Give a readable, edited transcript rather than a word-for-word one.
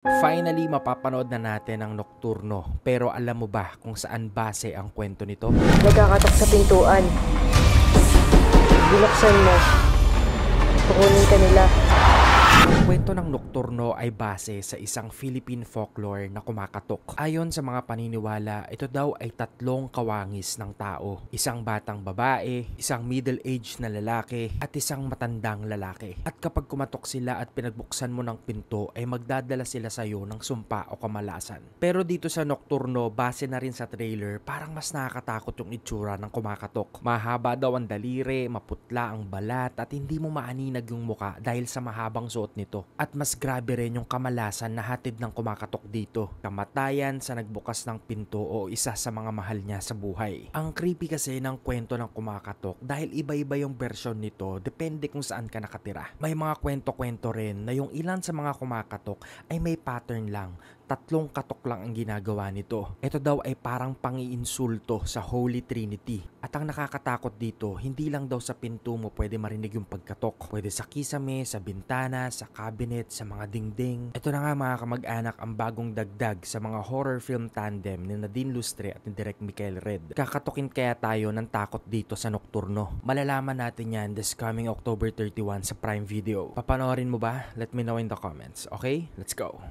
Finally, mapapanood na natin ang Nocturno. Pero alam mo ba kung saan base ang kwento nito? Nagkakatok sa pintuan. Binuksan mo. Kukunin ka nila. Ang kwento ng Nocturno ay base sa isang Philippine folklore na kumakatok. Ayon sa mga paniniwala, ito daw ay tatlong kawangis ng tao. Isang batang babae, isang middle-aged na lalaki, at isang matandang lalaki. At kapag kumatok sila at pinagbuksan mo ng pinto, ay magdadala sila sa iyo ng sumpa o kamalasan. Pero dito sa Nocturno, base na rin sa trailer, parang mas nakakatakot yung itsura ng kumakatok. Mahaba daw ang daliri, maputla ang balat, at hindi mo maaninag yung muka dahil sa mahabang suot nito. At mas grabe rin yung kamalasan na hatid ng kumakatok dito. Kamatayan sa nagbukas ng pinto o isa sa mga mahal niya sa buhay. Ang creepy kasi ng kwento ng kumakatok dahil iba-iba yung version nito depende kung saan ka nakatira. May mga kwento-kwento rin na yung ilan sa mga kumakatok ay may pattern lang. Tatlong katok lang ang ginagawa nito. Ito daw ay parang pangiinsulto sa Holy Trinity. At ang nakakatakot dito, hindi lang daw sa pinto mo pwede marinig yung pagkatok. Pwede sa kisame, sa bintana, sa cabinet, sa mga dingding. Ito na nga mga kamag-anak ang bagong dagdag sa mga horror film tandem ni Nadine Lustre at ni Direk Michael Red. Kakatokin kaya tayo ng takot dito sa Nocturno? Malalaman natin yan this coming October 31 sa Prime Video. Papanoorin mo ba? Let me know in the comments. Okay? Let's go!